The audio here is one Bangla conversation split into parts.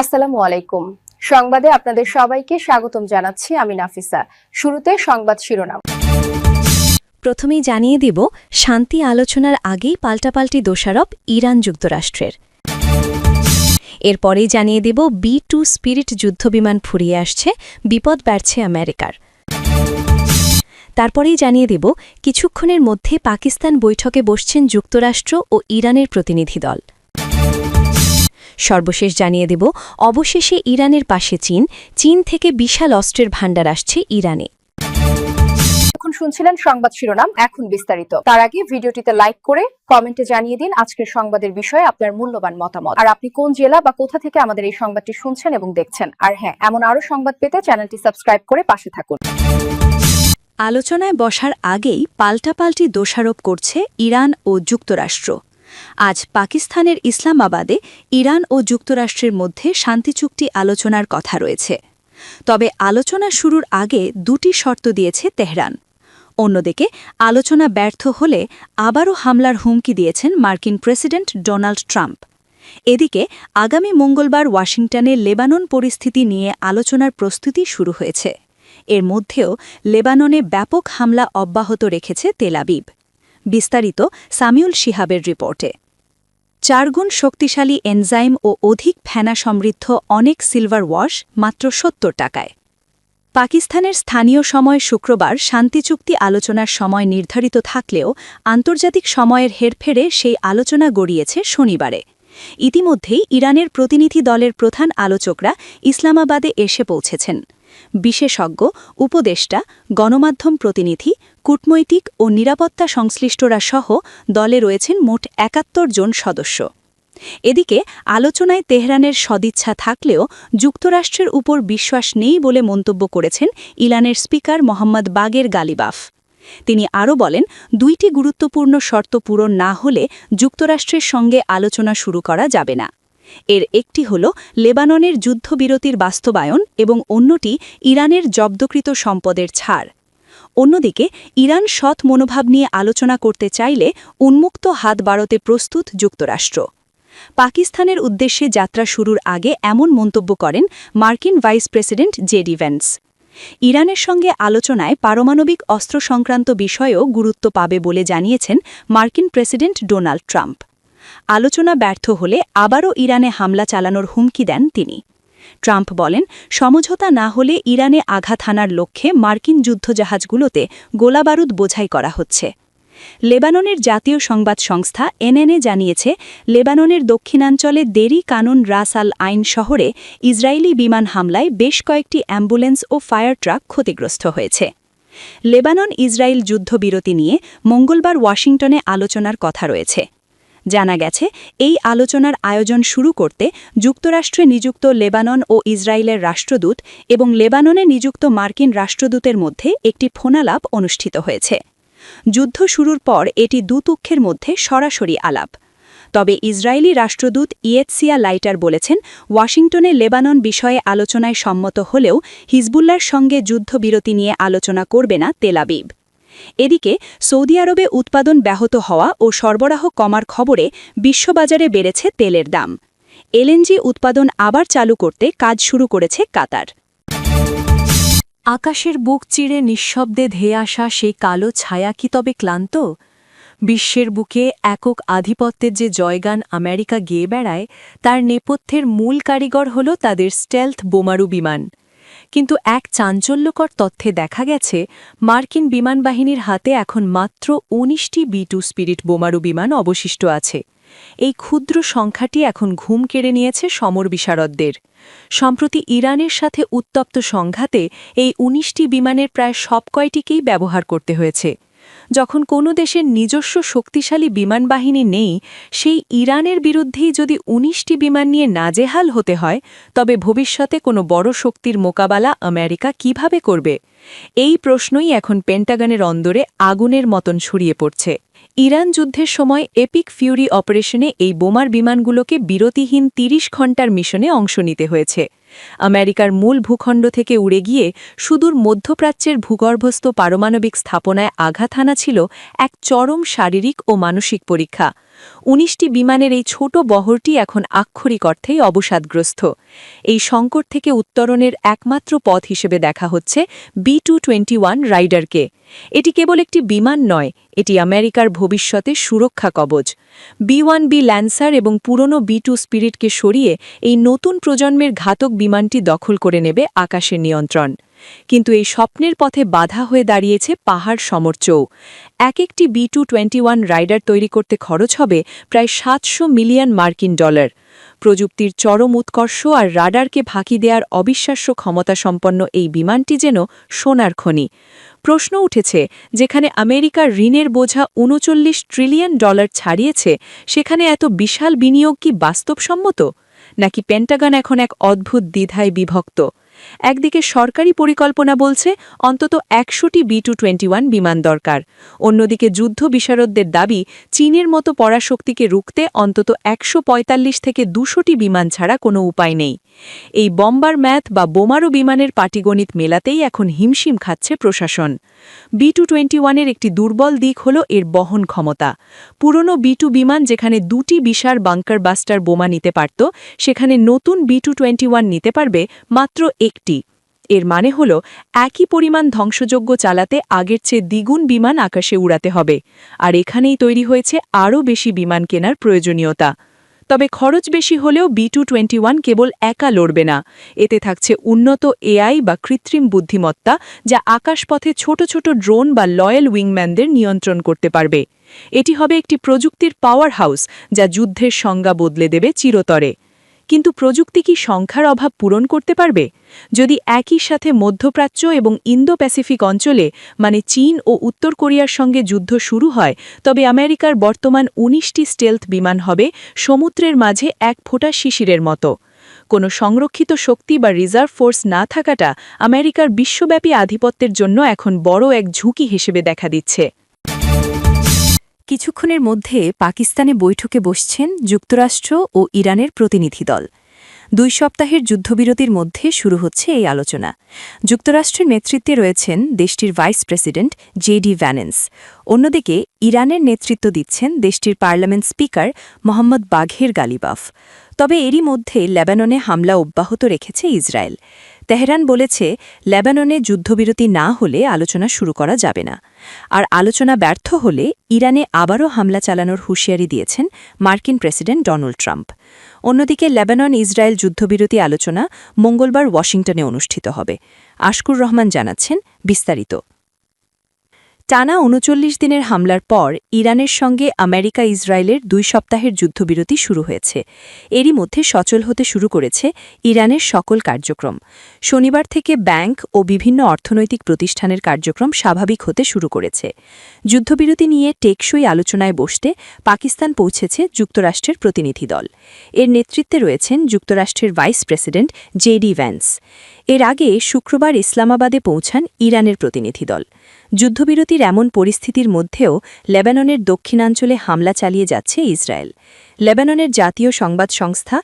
আসসালামু আলাইকুম। সংবাদে আপনাদের সবাইকে স্বাগতম জানাচ্ছি আমি নাফিসা। শুরুতে সংবাদ শিরোনাম। প্রথমেই জানিয়ে দিব, শান্তি আলোচনার আগেই পাল্টাপাল্টি দোষারোপ ইরান যুক্তরাষ্ট্রের। এরপরেই জানিয়ে দেব, B-2 স্পিরিট যুদ্ধবিমান ফুরিয়ে আসছে, বিপদ বাড়ছে আমেরিকার। তারপরেই জানিয়ে দেব, কিছুক্ষণের মধ্যে পাকিস্তান বৈঠকে বসছেন যুক্তরাষ্ট্র ও ইরানের প্রতিনিধি দল। সর্বশেষ জানিয়ে দেব, অবশেষে ইরানের পাশে চীন থেকে বিশাল অস্ত্রের ভাণ্ডার আসছে ইরানে। এখন শুনছিলেন সংবাদ শিরোনাম, এখন বিস্তারিত। তার আগে ভিডিওটিতে লাইক করে কমেন্টে জানিয়ে দিন আজকের সংবাদের বিষয়ে আপনার মূল্যবান মতামত, আর আপনি কোন জেলা বা কোথা থেকে আমাদের এই সংবাদটি শুনছেন এবং দেখছেন। আর হ্যাঁ, এমন আরো সংবাদ পেতে চ্যানেলটি সাবস্ক্রাইব করে পাশে থাকুন। আলোচনায় বসার আগেই পাল্টাপাল্টি দোষারোপ করছে ইরান ও যুক্তরাষ্ট্র। আজ পাকিস্তানের ইসলামাবাদে ইরান ও যুক্তরাষ্ট্রের মধ্যে শান্তি চুক্তি আলোচনার কথা রয়েছে। তবে আলোচনা শুরুর আগে দুটি শর্ত দিয়েছে তেহরান। অন্যদিকে আলোচনা ব্যর্থ হলে আবারও হামলার হুমকি দিয়েছেন মার্কিন প্রেসিডেন্ট ডোনাল্ড ট্রাম্প। এদিকে আগামী মঙ্গলবার ওয়াশিংটনে লেবানন পরিস্থিতি নিয়ে আলোচনার প্রস্তুতি শুরু হয়েছে। এর মধ্যেও লেবাননে ব্যাপক হামলা অব্যাহত রেখেছে তেল আবিব। বিস্তারিত সামিউল শিহাবের রিপোর্টে। 4 গুণ শক্তিশালী এনজাইম ও অধিক ফেনা সমৃদ্ধ অনেক সিলভার ওয়াশ মাত্র 70 টাকায়। পাকিস্তানের স্থানীয় সময় শুক্রবার শান্তি চুক্তি আলোচনার সময় নির্ধারিত থাকলেও আন্তর্জাতিক সময়ের হেরফেরে সেই আলোচনা গড়িয়েছে শনিবারে। ইতিমধ্যেই ইরানের প্রতিনিধি দলের প্রধান আলোচকরা ইসলামাবাদে এসে পৌঁছেছেন। বিশেষজ্ঞ, উপদেষ্টা, গণমাধ্যম প্রতিনিধি, কূটনৈতিক ও নিরাপত্তা সংশ্লিষ্টরা সহ দলে রয়েছেন মোট ৭১ জন সদস্য। এদিকে আলোচনায় তেহরানের সদিচ্ছা থাকলেও যুক্তরাষ্ট্রের উপর বিশ্বাস নেই বলে মন্তব্য করেছেন ইরানের স্পিকার মোহাম্মদ বাগের গালিবাফ। তিনি আরও বলেন, 2টি গুরুত্বপূর্ণ শর্ত পূরণ না হলে যুক্তরাষ্ট্রের সঙ্গে আলোচনা শুরু করা যাবে না। এর একটি হল লেবাননের যুদ্ধবিরতির বাস্তবায়ন এবং অন্যটি ইরানের জব্দকৃত সম্পদের ছাড়। অন্যদিকে ইরান সৎ মনোভাব নিয়ে আলোচনা করতে চাইলে উন্মুক্ত হাত বাড়াতে প্রস্তুত যুক্তরাষ্ট্র। পাকিস্তানের উদ্দেশ্যে যাত্রা শুরুর আগে এমন মন্তব্য করেন মার্কিন ভাইস প্রেসিডেন্ট জেডি ভ্যান্স। ইরানের সঙ্গে আলোচনায় পারমাণবিক অস্ত্র সংক্রান্ত বিষয়েও গুরুত্ব পাবে বলে জানিয়েছেন মার্কিন প্রেসিডেন্ট ডোনাল্ড ট্রাম্প। আলোচনা ব্যর্থ হলে আবারও ইরানে হামলা চালানোর হুমকি দেন তিনি। ট্রাম্প বলেন, সমঝোতা না হলে ইরানে আঘাত হানার লক্ষ্যে মার্কিন যুদ্ধজাহাজগুলোতে গোলাবারুদ বোঝাই করা হচ্ছে। লেবাননের জাতীয় সংবাদ সংস্থা এনএনএ জানিয়েছে, লেবাননের দক্ষিণাঞ্চলে দেরি কানুন রাস আল আইন শহরে ইসরায়েলি বিমান হামলায় বেশ কয়েকটি অ্যাম্বুলেন্স ও ফায়ার ট্রাক ক্ষতিগ্রস্ত হয়েছে। লেবানন ইসরায়েল যুদ্ধবিরতি নিয়ে মঙ্গলবার ওয়াশিংটনে আলোচনার কথা রয়েছে। জানা গেছে, এই আলোচনার আয়োজন শুরু করতে যুক্তরাষ্ট্রে নিযুক্ত লেবানন ও ইসরায়েলের রাষ্ট্রদূত এবং লেবাননে নিযুক্ত মার্কিন রাষ্ট্রদূতের মধ্যে একটি ফোনালাপ অনুষ্ঠিত হয়েছে। যুদ্ধ শুরুর পর এটি দুপক্ষের মধ্যে সরাসরি আলাপ। তবে ইসরায়েলি রাষ্ট্রদূত ইয়েৎসিয়া লাইটার বলেছেন, ওয়াশিংটনে লেবানন বিষয়ে আলোচনায় সম্মত হলেও হিজবুল্লাহর সঙ্গে যুদ্ধবিরতি নিয়ে আলোচনা করবে না তেল আবিব। এদিকে সৌদি আরবে উৎপাদন ব্যাহত হওয়া ও সরবরাহ কমার খবরে বিশ্ববাজারে বেড়েছে তেলের দাম। এলএনজি উৎপাদন আবার চালু করতে কাজ শুরু করেছে কাতার। আকাশের বুক চিরে নিঃশব্দে ধেয়ে আসা সেই কালো ছায়া কি তবে ক্লান্ত? বিশ্বের বুকে একক আধিপত্যের যে জয়গান আমেরিকা গেয়ে বেড়ায়, তার নেপথ্যের মূল কারিগর হল তাদের স্টেলথ বোমারু বিমান। কিন্তু এক চাঞ্চল্যকর তথ্যে দেখা গেছে, মার্কিন বিমানবাহিনীর হাতে এখন মাত্র 19টি B-2 স্পিরিট বোমারু বিমান অবশিষ্ট আছে। এই ক্ষুদ্র সংখ্যাটি এখন ঘুম কেড়ে নিয়েছে সমর বিশারদদের। সম্প্রতি ইরানের সাথে উত্তপ্ত সংঘাতে এই 19টি বিমানের প্রায় সব কয়টিকেই ব্যবহার করতে হয়েছে। যখন কোনো দেশের নিজস্ব শক্তিশালী বিমানবাহিনী নেই, সেই ইরানের বিরুদ্ধেই যদি 19টি বিমান নিয়ে নাজেহাল হতে হয়, তবে ভবিষ্যতে কোনো বড় শক্তির মোকাবেলা আমেরিকা কিভাবে করবে? এই প্রশ্নই এখন পেন্টাগনের অন্দরে আগুনের মতন ছড়িয়ে পড়ছে। ইরান যুদ্ধের সময় এপিক ফিউরি অপারেশনে এই বোমার বিমানগুলোকে বিরতিহীন 30 ঘণ্টার মিশনে অংশ নিতে হয়েছে। আমেরিকার মূল ভূখণ্ড থেকে উড়ে গিয়ে সুদূর মধ্যপ্রাচ্যের ভূগর্ভস্থ পারমাণবিক স্থাপনায় আঘাত হানা ছিল এক চরম শারীরিক ও মানসিক পরীক্ষা। ১৯টি বিমানের এই ছোট বহরটি এখন আক্ষরিক অর্থেই অবসাদগ্রস্ত। এই সংকট থেকে উত্তরণের একমাত্র পথ হিসেবে দেখা হচ্ছে B-221 রাইডারকে। এটি কেবল একটি বিমান নয়, এটি আমেরিকার ভবিষ্যতে সুরক্ষা কবচ। B-1B ল্যান্সার এবং পুরনো B-2 স্পিরিটকে সরিয়ে এই নতুন প্রজন্মের ঘাতক বিমানটি দখল করে নেবে আকাশের নিয়ন্ত্রণ। কিন্তু এই স্বপ্নের পথে বাধা হয়ে দাঁড়িয়েছে পাহাড় সমর্চও। একটি B-221 রাইডার তৈরি করতে খরচ হবে প্রায় ৭০০ মিলিয়ন মার্কিন ডলার। প্রযুক্তির চরম উৎকর্ষ আর রাডারকে ফাঁকি দেওয়ার অবিশ্বাস্য ক্ষমতাসম্পন্ন এই বিমানটি যেন সোনার খনি। প্রশ্ন উঠেছে, যেখানে আমেরিকার ঋণের বোঝা ৩৯ ট্রিলিয়ন ডলার ছাড়িয়েছে, সেখানে এত বিশাল বিনিয়োগ কি বাস্তবসম্মত, নাকি পেন্টাগন এখন এক অদ্ভুত দ্বিধায় বিভক্ত? একদিকে সরকারি পরিকল্পনা বলছে অন্তত ১০০টি B-221 বিমান দরকার, অন্যদিকে যুদ্ধ বিশারদদের দাবি চীনের মতো পরাশক্তিকে রুখতে অন্তত ১৪৫ থেকে ২০০টি বিমান ছাড়া কোনো উপায় নেই। এই বম্বার ম্যাথ বা বোমারু বিমানের পাটিগণিত মেলাতেই এখন হিমশিম খাচ্ছে প্রশাসন। B-221-এর একটি দুর্বল দিক হল এর বহন ক্ষমতা। পুরনো B-2 বিমান যেখানে ২টি বিশাল বাংকার বাস্টার বোমা নিতে পারত, সেখানে নতুন B-221 নিতে পারবে মাত্র একটি। এর মানে হল একই পরিমাণ ধ্বংসযোগ্য চালাতে আগের চেয়ে দ্বিগুণ বিমান আকাশে উড়াতে হবে। আর এখানেই তৈরি হয়েছে আরও বেশি বিমান কেনার প্রয়োজনীয়তা। তবে খরচ বেশি হলেও B-221 কেবল একা লড়বে না। এতে থাকছে উন্নত AI বা কৃত্রিম বুদ্ধিমত্তা, যা আকাশপথে ছোট ছোট ড্রোন বা লয়াল উইংম্যানদের নিয়ন্ত্রণ করতে পারবে। এটি হবে একটি প্রযুক্তির পাওয়ার হাউস, যা যুদ্ধের সংজ্ঞা বদলে দেবে চিরতরে। কিন্তু প্রযুক্তি কি সংখ্যার অভাব পূরণ করতে পারবে? যদি একই সাথে মধ্যপ্রাচ্য এবং ইন্দো প্যাসিফিক অঞ্চলে, মানে চীন ও উত্তর কোরিয়ার সঙ্গে যুদ্ধ শুরু হয়, তবে আমেরিকার বর্তমান ১৯টি স্টেলথ বিমান হবে সমুদ্রের মাঝে এক ফোঁটা শিশিরের মতো। কোনো সংরক্ষিত শক্তি বা রিজার্ভ ফোর্স না থাকাটা আমেরিকার বিশ্বব্যাপী আধিপত্যের জন্য এখন বড় এক ঝুঁকি হিসেবে দেখা দিচ্ছে। কিছুক্ষণের মধ্যে পাকিস্তানে বৈঠকে বসছেন যুক্তরাষ্ট্র ও ইরানের প্রতিনিধি দল। ২ সপ্তাহের যুদ্ধবিরতির মধ্যে শুরু হচ্ছে এই আলোচনা। যুক্তরাষ্ট্রের নেতৃত্বে রয়েছেন দেশটির ভাইস প্রেসিডেন্ট জেডি ভ্যানেন্স। অন্যদিকে ইরানের নেতৃত্ব দিচ্ছেন দেশটির পার্লামেন্ট স্পিকার মোহাম্মদ বাঘের গালিবাফ। তবে এরই মধ্যে লেবাননে হামলা অব্যাহত রেখেছে ইসরায়েল। তেহরান বলেছে, লেবাননে যুদ্ধবিরতি না হলে আলোচনা শুরু করা যাবে না। আর আলোচনা ব্যর্থ হলে ইরানে আবারও হামলা চালানোর হুঁশিয়ারি দিয়েছেন মার্কিন প্রেসিডেন্ট ডোনাল্ড ট্রাম্প। অন্যদিকে লেবানন ইসরায়েল যুদ্ধবিরতি আলোচনা মঙ্গলবার ওয়াশিংটনে অনুষ্ঠিত হবে। আশকুর রহমান জানাচ্ছেন বিস্তারিত। টানা ৩৯ দিনের হামলার পর ইরানের সঙ্গে আমেরিকা ইসরায়েলের ২ সপ্তাহের যুদ্ধবিরতি শুরু হয়েছে। এরই মধ্যে সচল হতে শুরু করেছে ইরানের সকল কার্যক্রম। শনিবার থেকে ব্যাংক ও বিভিন্ন অর্থনৈতিক প্রতিষ্ঠানের কার্যক্রম স্বাভাবিক হতে শুরু করেছে। যুদ্ধবিরতি নিয়ে টেকসই আলোচনায় বসতে পাকিস্তান পৌঁছেছে যুক্তরাষ্ট্রের প্রতিনিধি দল। এর নেতৃত্বে রয়েছেন যুক্তরাষ্ট্রের ভাইস প্রেসিডেন্ট জেডি ভ্যান্স। এর আগে শুক্রবার ইসলামাবাদে পৌঁছান ইরানের প্রতিনিধি দল। যুদ্ধবিরতির এমন পরিস্থিতির মধ্যেও লেবাননের দক্ষিণাঞ্চলে হামলা চালিয়ে যাচ্ছে ইসরায়েল। লেবাননের জাতীয় সংবাদ সংস্থা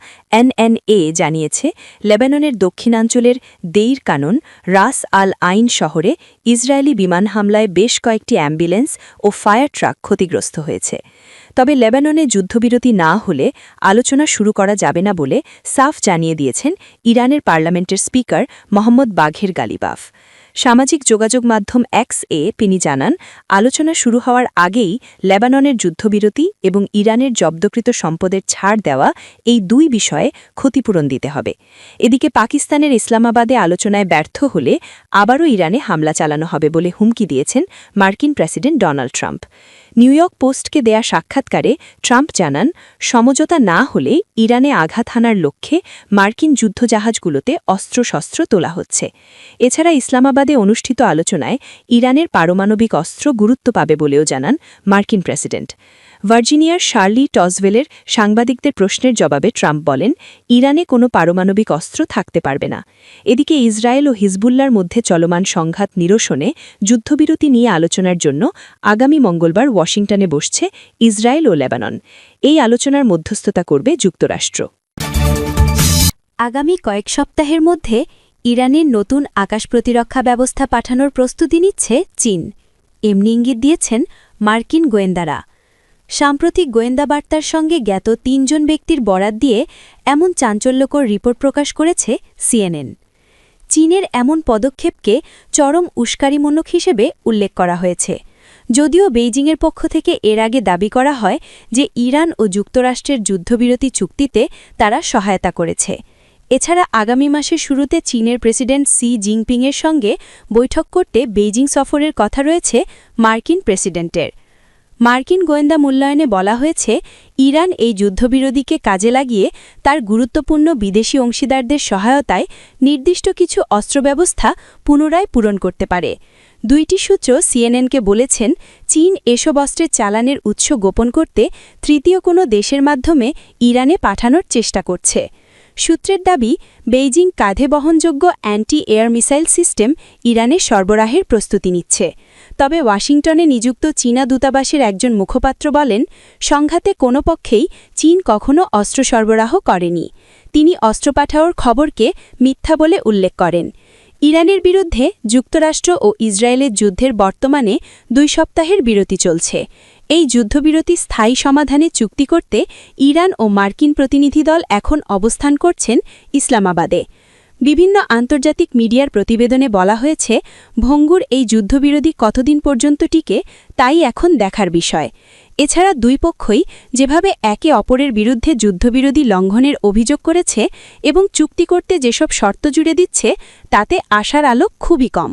NNA জানিয়েছে, লেবাননের দক্ষিণাঞ্চলের দেইর কানন, রাস আল আইন শহরে ইসরায়েলি বিমান হামলায় বেশ কয়েকটি অ্যাম্বুলেন্স ও ফায়ার ট্রাক ক্ষতিগ্রস্ত হয়েছে। তবে লেবাননে যুদ্ধবিরতি না হলে আলোচনা শুরু করা যাবে না বলে সাফ জানিয়ে দিয়েছেন ইরানের পার্লামেন্টের স্পিকার মোহাম্মদ বাঘের গালিবাফ। সামাজিক যোগাযোগ মাধ্যম X-এ তিনি জানান, আলোচনা শুরু হওয়ার আগেই লেবাননের যুদ্ধবিরতি এবং ইরানের জব্দকৃত সম্পদের ছাড় দেওয়া, এই ২ বিষয়ে ক্ষতিপূরণ দিতে হবে। এদিকে পাকিস্তানের ইসলামাবাদে আলোচনায় ব্যর্থ হলে আবারও ইরানে হামলা চালানো হবে বলে হুমকি দিয়েছেন মার্কিন প্রেসিডেন্ট ডোনাল্ড ট্রাম্প। নিউইয়র্ক পোস্টকে দেয়া সাক্ষাৎকারে ট্রাম্প জানান, সমঝোতা না হলে ইরানে আঘাত হানার লক্ষ্যে মার্কিন যুদ্ধজাহাজগুলোতে অস্ত্রশস্ত্র তোলা হচ্ছে। এছাড়া ইসলামাবাদে অনুষ্ঠিত আলোচনায় ইরানের পারমাণবিক অস্ত্র গুরুত্ব পাবে বলেও জানান মার্কিন প্রেসিডেন্ট। ভার্জিনিয়ার শার্লি টসওয়েলের সাংবাদিকদের প্রশ্নের জবাবে ট্রাম্প বলেন, ইরানে কোনো পারমাণবিক অস্ত্র থাকতে পারবে না। এদিকে ইসরায়েল ও হিজবুল্লার মধ্যে চলমান সংঘাত নিরসনে যুদ্ধবিরতি নিয়ে আলোচনার জন্য আগামী মঙ্গলবার ওয়াশিংটনে বসছে ইসরায়েল ও লেবানন। এই আলোচনার মধ্যস্থতা করবে যুক্তরাষ্ট্র। আগামী কয়েক সপ্তাহের মধ্যে ইরানের নতুন আকাশ প্রতিরক্ষা ব্যবস্থা পাঠানোর প্রস্তুতি নিচ্ছে চীন, এমনি ইঙ্গিত দিয়েছেন মার্কিন গোয়েন্দারা। সাম্প্রতিক গোয়েন্দা বার্তার সঙ্গে জ্ঞাত ৩ জন ব্যক্তির বরাত দিয়ে এমন চাঞ্চল্যকর রিপোর্ট প্রকাশ করেছে সিএনএন। চীনের এমন পদক্ষেপকে চরম উস্কানিমূলক হিসেবে উল্লেখ করা হয়েছে, যদিও বেইজিংয়ের পক্ষ থেকে এর আগে দাবি করা হয় যে ইরান ও যুক্তরাষ্ট্রের যুদ্ধবিরতি চুক্তিতে তারা সহায়তা করেছে। এছাড়া আগামী মাসের শুরুতে চীনের প্রেসিডেন্ট শি জিনপিংয়ের সঙ্গে বৈঠক করতে বেইজিং সফরের কথা রয়েছে মার্কিন প্রেসিডেন্টের। মার্কিন গোয়েন্দা মূল্যায়নে বলা হয়েছে, ইরান এই যুদ্ধবিরোধীকে কাজে লাগিয়ে তার গুরুত্বপূর্ণ বিদেশি অংশীদারদের সহায়তায় নির্দিষ্ট কিছু অস্ত্রব্যবস্থা পুনরায় পূরণ করতে পারে। 2টি সূত্র সিএনএনকে বলেছেন, চীন এসব অস্ত্রের চালানের উৎস গোপন করতে তৃতীয় কোনো দেশের মাধ্যমে ইরানে পাঠানোর চেষ্টা করছে। সূত্রের দাবি, বেইজিং কাঁধে বহনযোগ্য অ্যান্টি এয়ার মিসাইল সিস্টেম ইরানে সরবরাহের প্রস্তুতি নিচ্ছে। তবে ওয়াশিংটনে নিযুক্ত চীনা দূতাবাসের একজন মুখপাত্র বলেন, সংঘাতে কোনো পক্ষেই চীন কখনো অস্ত্র সরবরাহ করেনি। তিনি অস্ত্র পাঠাওয়ার খবরকে মিথ্যা বলে উল্লেখ করেন। ইরানের বিরুদ্ধে যুক্তরাষ্ট্র ও ইসরায়েলের যুদ্ধের বর্তমানে 2 সপ্তাহের বিরতি চলছে। এই যুদ্ধবিরতি স্থায়ী সমাধানে চুক্তি করতে ইরান ও মার্কিন প্রতিনিধি দল এখন অবস্থান করছেন ইসলামাবাদে। বিভিন্ন আন্তর্জাতিক মিডিয়ার প্রতিবেদনে বলা হয়েছে, ভঙ্গুর এই যুদ্ধবিরতি কতদিন পর্যন্ত টিকে তাই এখন দেখার বিষয়। এছাড়া 2 পক্ষই যেভাবে একে অপরের বিরুদ্ধে যুদ্ধবিরতি লঙ্ঘনের অভিযোগ করেছে এবং চুক্তি করতে যেসব শর্ত জুড়ে দিচ্ছে, তাতে আশার আলো খুবই কম।